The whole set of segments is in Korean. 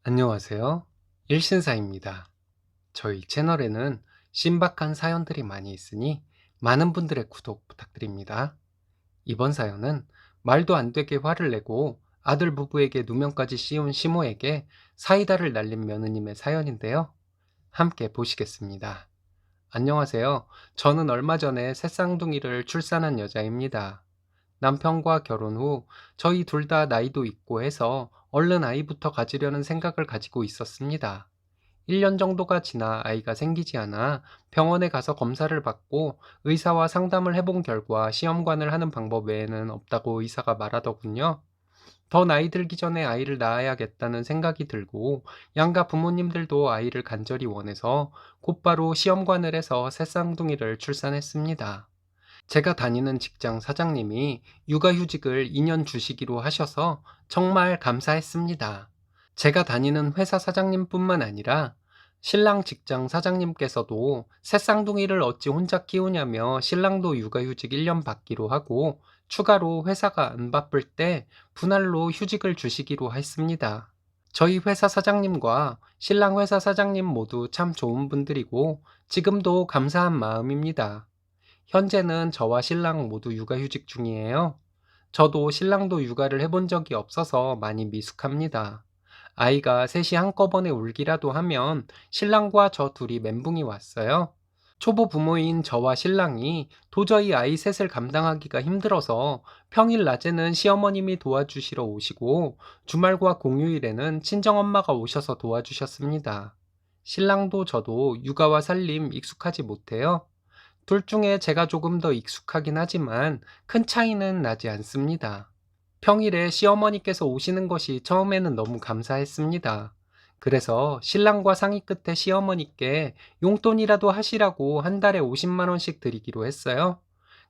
안녕하세요. 일신사입니다. 저희 채널에는 신박한 사연들이 많이 있으니 많은 분들의 구독 부탁드립니다. 이번 사연은 말도 안 되게 화를 내고 아들 부부에게 누명까지 씌운 시모에게 사이다를 날린 며느님의 사연인데요. 함께 보시겠습니다. 안녕하세요. 저는 얼마 전에 새쌍둥이를 출산한 여자입니다. 남편과 결혼 후 저희 둘 다 나이도 있고 해서 얼른 아이부터 가지려는 생각을 가지고 있었습니다. 1년 정도가 지나 아이가 생기지 않아 병원에 가서 검사를 받고 의사와 상담을 해본 결과 시험관을 하는 방법 외에는 없다고 의사가 말하더군요. 더 나이 들기 전에 아이를 낳아야겠다는 생각이 들고 양가 부모님들도 아이를 간절히 원해서 곧바로 시험관을 해서 새쌍둥이를 출산했습니다. 제가 다니는 직장 사장님이 육아휴직을 2년 주시기로 하셔서 정말 감사했습니다. 제가 다니는 회사 사장님뿐만 아니라 신랑 직장 사장님께서도 새쌍둥이를 어찌 혼자 키우냐며 신랑도 육아휴직 1년 받기로 하고 추가로 회사가 안 바쁠 때 분할로 휴직을 주시기로 했습니다. 저희 회사 사장님과 신랑 회사 사장님 모두 참 좋은 분들이고 지금도 감사한 마음입니다. 현재는 저와 신랑 모두 육아휴직 중이에요. 저도 신랑도 육아를 해본 적이 없어서 많이 미숙합니다. 아이가 셋이 한꺼번에 울기라도 하면 신랑과 저 둘이 멘붕이 왔어요. 초보 부모인 저와 신랑이 도저히 아이 셋을 감당하기가 힘들어서 평일 낮에는 시어머님이 도와주시러 오시고 주말과 공휴일에는 친정엄마가 오셔서 도와주셨습니다. 신랑도 저도 육아와 살림 익숙하지 못해요. 둘 중에 제가 조금 더 익숙하긴 하지만 큰 차이는 나지 않습니다. 평일에 시어머니께서 오시는 것이 처음에는 너무 감사했습니다. 그래서 신랑과 상의 끝에 시어머니께 용돈이라도 하시라고 한 달에 50만 원씩 드리기로 했어요.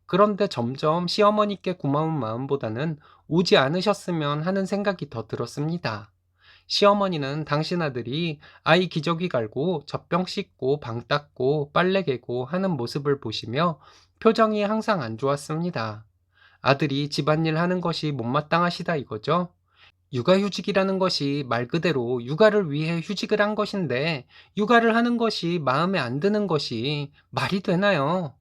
그런데 점점 시어머니께 고마운 마음보다는 오지 않으셨으면 하는 생각이 더 들었습니다. 시어머니는 당신 아들이 아이 기저귀 갈고 젖병 씻고 방 닦고 빨래 개고 하는 모습을 보시며 표정이 항상 안 좋았습니다. 아들이 집안일 하는 것이 못마땅하시다 이거죠? 육아휴직이라는 것이 말 그대로 육아를 위해 휴직을 한 것인데 육아를 하는 것이 마음에 안 드는 것이 말이 되나요?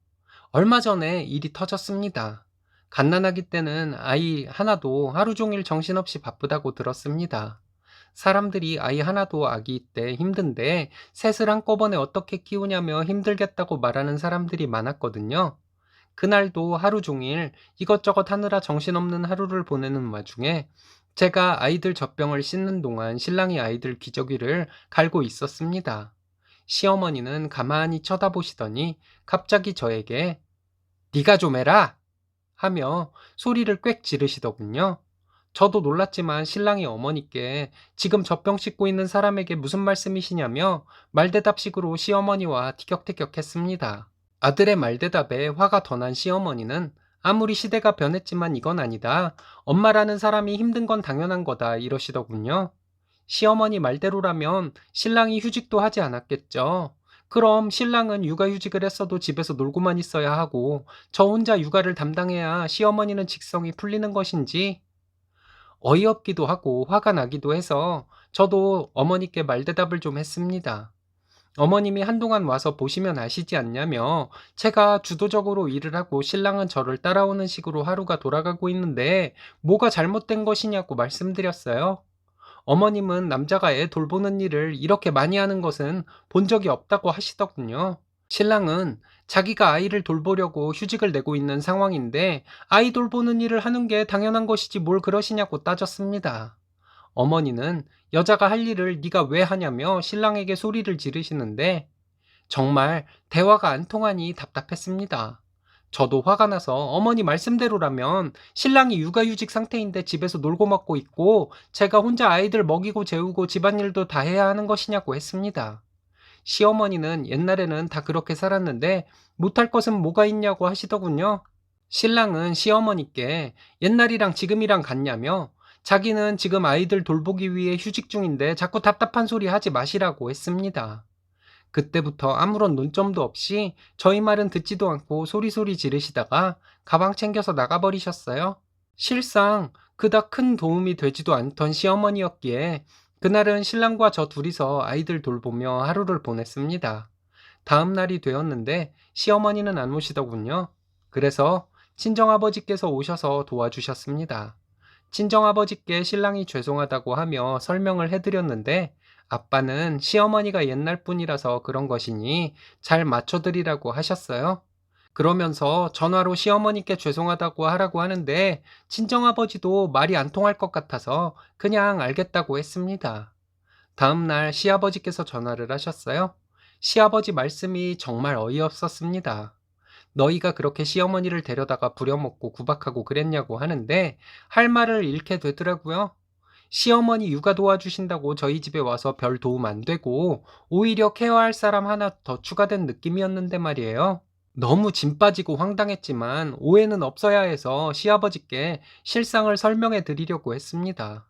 얼마 전에 일이 터졌습니다. 갓난아기 때는 아이 하나도 하루 종일 정신없이 바쁘다고 들었습니다. 사람들이 아이 하나도 아기 때 힘든데 셋을 한꺼번에 어떻게 키우냐며 힘들겠다고 말하는 사람들이 많았거든요. 그날도 하루 종일 이것저것 하느라 정신없는 하루를 보내는 와중에 제가 아이들 젖병을 씻는 동안 신랑이 아이들 기저귀를 갈고 있었습니다. 시어머니는 가만히 쳐다보시더니 갑자기 저에게 "네가 좀 해라!" 하며 소리를 꽥 지르시더군요. 저도 놀랐지만 신랑이 어머니께 지금 젖병 씻고 있는 사람에게 무슨 말씀이시냐며 말대답식으로 시어머니와 티격태격했습니다. 아들의 말대답에 화가 더 난 시어머니는 아무리 시대가 변했지만 이건 아니다. 엄마라는 사람이 힘든 건 당연한 거다 이러시더군요. 시어머니 말대로라면 신랑이 휴직도 하지 않았겠죠. 그럼 신랑은 육아휴직을 했어도 집에서 놀고만 있어야 하고 저 혼자 육아를 담당해야 시어머니는 직성이 풀리는 것인지 어이없기도 하고 화가 나기도 해서 저도 어머니께 말대답을 좀 했습니다. 어머님이 한동안 와서 보시면 아시지 않냐며 제가 주도적으로 일을 하고 신랑은 저를 따라오는 식으로 하루가 돌아가고 있는데 뭐가 잘못된 것이냐고 말씀드렸어요. 어머님은 남자가 애 돌보는 일을 이렇게 많이 하는 것은 본 적이 없다고 하시더군요. 신랑은 자기가 아이를 돌보려고 휴직을 내고 있는 상황인데 아이 돌보는 일을 하는 게 당연한 것이지 뭘 그러시냐고 따졌습니다. 어머니는 여자가 할 일을 네가 왜 하냐며 신랑에게 소리를 지르시는데 정말 대화가 안 통하니 답답했습니다. 저도 화가 나서 어머니 말씀대로라면 신랑이 육아휴직 상태인데 집에서 놀고 먹고 있고 제가 혼자 아이들 먹이고 재우고 집안일도 다 해야 하는 것이냐고 했습니다. 시어머니는 옛날에는 다 그렇게 살았는데 못할 것은 뭐가 있냐고 하시더군요. 신랑은 시어머니께 옛날이랑 지금이랑 같냐며 자기는 지금 아이들 돌보기 위해 휴직 중인데 자꾸 답답한 소리 하지 마시라고 했습니다. 그때부터 아무런 논점도 없이 저희 말은 듣지도 않고 소리소리 지르시다가 가방 챙겨서 나가버리셨어요. 실상 그닥 큰 도움이 되지도 않던 시어머니였기에 그날은 신랑과 저 둘이서 아이들 돌보며 하루를 보냈습니다. 다음 날이 되었는데 시어머니는 안 오시더군요. 그래서 친정아버지께서 오셔서 도와주셨습니다. 친정아버지께 신랑이 죄송하다고 하며 설명을 해드렸는데 아빠는 시어머니가 옛날 분이라서 그런 것이니 잘 맞춰드리라고 하셨어요. 그러면서 전화로 시어머니께 죄송하다고 하라고 하는데 친정아버지도 말이 안 통할 것 같아서 그냥 알겠다고 했습니다. 다음 날 시아버지께서 전화를 하셨어요. 시아버지 말씀이 정말 어이없었습니다. 너희가 그렇게 시어머니를 데려다가 부려먹고 구박하고 그랬냐고 하는데 할 말을 잃게 되더라고요. 시어머니 육아 도와주신다고 저희 집에 와서 별 도움 안 되고 오히려 케어할 사람 하나 더 추가된 느낌이었는데 말이에요. 너무 짐 빠지고 황당했지만 오해는 없어야 해서 시아버지께 실상을 설명해 드리려고 했습니다.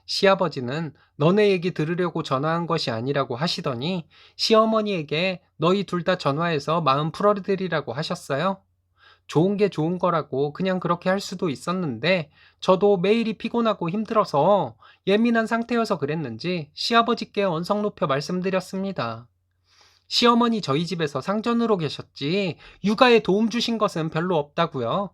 시아버지는 너네 얘기 들으려고 전화한 것이 아니라고 하시더니 시어머니에게 너희 둘 다 전화해서 마음 풀어드리라고 하셨어요. 좋은 게 좋은 거라고 그냥 그렇게 할 수도 있었는데 저도 매일이 피곤하고 힘들어서 예민한 상태여서 그랬는지 시아버지께 언성 높여 말씀드렸습니다. 시어머니 저희 집에서 상전으로 계셨지 육아에 도움 주신 것은 별로 없다고요.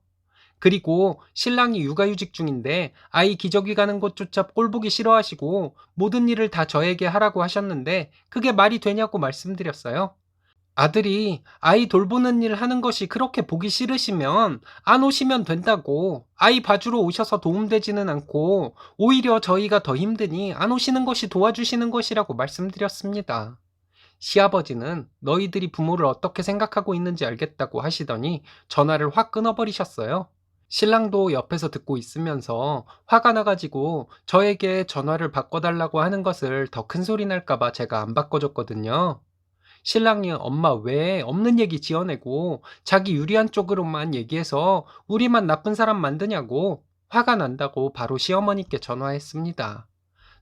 그리고 신랑이 육아휴직 중인데 아이 기저귀 가는 것조차 꼴보기 싫어하시고 모든 일을 다 저에게 하라고 하셨는데 그게 말이 되냐고 말씀드렸어요. 아들이 아이 돌보는 일 하는 것이 그렇게 보기 싫으시면 안 오시면 된다고. 아이 봐주러 오셔서 도움되지는 않고 오히려 저희가 더 힘드니 안 오시는 것이 도와주시는 것이라고 말씀드렸습니다. 시아버지는 너희들이 부모를 어떻게 생각하고 있는지 알겠다고 하시더니 전화를 확 끊어버리셨어요. 신랑도 옆에서 듣고 있으면서 화가 나가지고 저에게 전화를 바꿔달라고 하는 것을 더 큰 소리 날까봐 제가 안 바꿔줬거든요. 신랑이 엄마 왜 없는 얘기 지어내고 자기 유리한 쪽으로만 얘기해서 우리만 나쁜 사람 만드냐고 화가 난다고 바로 시어머니께 전화했습니다.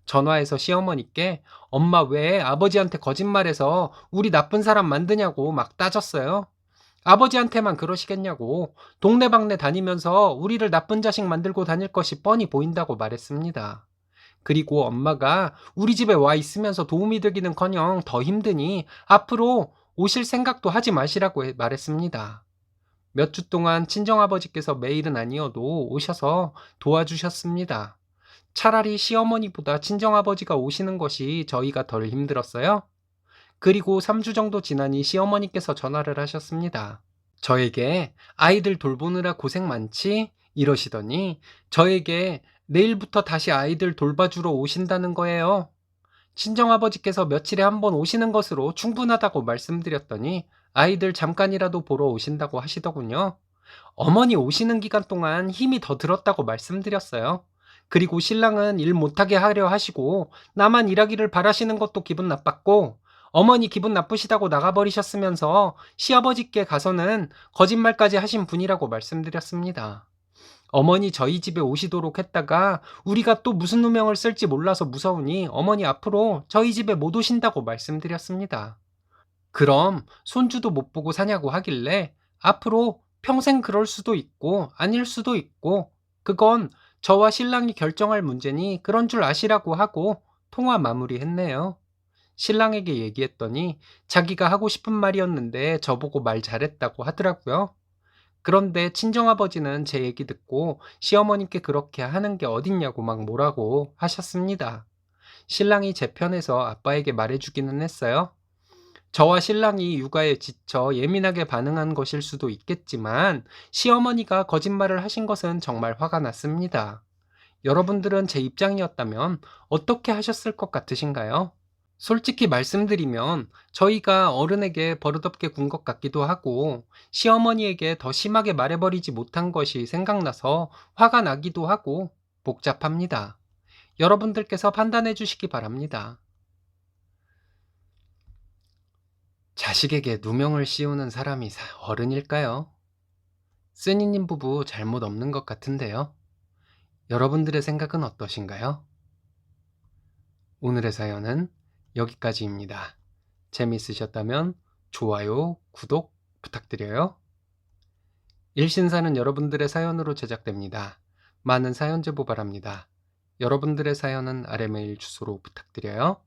전화해서 시어머니께 엄마 왜 아버지한테 거짓말해서 우리 나쁜 사람 만드냐고 막 따졌어요. 아버지한테만 그러시겠냐고 동네방네 다니면서 우리를 나쁜 자식 만들고 다닐 것이 뻔히 보인다고 말했습니다. 그리고 엄마가 우리 집에 와 있으면서 도움이 되기는커녕 더 힘드니 앞으로 오실 생각도 하지 마시라고 말했습니다. 몇 주 동안 친정아버지께서 매일은 아니어도 오셔서 도와주셨습니다. 차라리 시어머니보다 친정아버지가 오시는 것이 저희가 덜 힘들었어요. 그리고 3주 정도 지나니 시어머니께서 전화를 하셨습니다. 저에게 아이들 돌보느라 고생 많지? 이러시더니 저에게 내일부터 다시 아이들 돌봐주러 오신다는 거예요. 친정아버지께서 며칠에 한 번 오시는 것으로 충분하다고 말씀드렸더니 아이들 잠깐이라도 보러 오신다고 하시더군요. 어머니 오시는 기간 동안 힘이 더 들었다고 말씀드렸어요. 그리고 신랑은 일 못하게 하려 하시고 나만 일하기를 바라시는 것도 기분 나빴고 어머니 기분 나쁘시다고 나가버리셨으면서 시아버지께 가서는 거짓말까지 하신 분이라고 말씀드렸습니다. 어머니 저희 집에 오시도록 했다가 우리가 또 무슨 누명을 쓸지 몰라서 무서우니 어머니 앞으로 저희 집에 못 오신다고 말씀드렸습니다. 그럼 손주도 못 보고 사냐고 하길래 앞으로 평생 그럴 수도 있고 아닐 수도 있고 그건 저와 신랑이 결정할 문제니 그런 줄 아시라고 하고 통화 마무리했네요. 신랑에게 얘기했더니 자기가 하고 싶은 말이었는데 저보고 말 잘했다고 하더라고요. 그런데 친정아버지는 제 얘기 듣고 시어머님께 그렇게 하는 게 어딨냐고 막 뭐라고 하셨습니다. 신랑이 제 편에서 아빠에게 말해주기는 했어요. 저와 신랑이 육아에 지쳐 예민하게 반응한 것일 수도 있겠지만 시어머니가 거짓말을 하신 것은 정말 화가 났습니다. 여러분들은 제 입장이었다면 어떻게 하셨을 것 같으신가요? 솔직히 말씀드리면 저희가 어른에게 버릇없게 군 것 같기도 하고 시어머니에게 더 심하게 말해버리지 못한 것이 생각나서 화가 나기도 하고 복잡합니다. 여러분들께서 판단해 주시기 바랍니다. 자식에게 누명을 씌우는 사람이 어른일까요? 쓰니님 부부 잘못 없는 것 같은데요. 여러분들의 생각은 어떠신가요? 오늘의 사연은 여기까지입니다. 재미있으셨다면 좋아요, 구독 부탁드려요. 일신사는 여러분들의 사연으로 제작됩니다. 많은 사연 제보 바랍니다. 여러분들의 사연은 아래 메일 주소로 부탁드려요.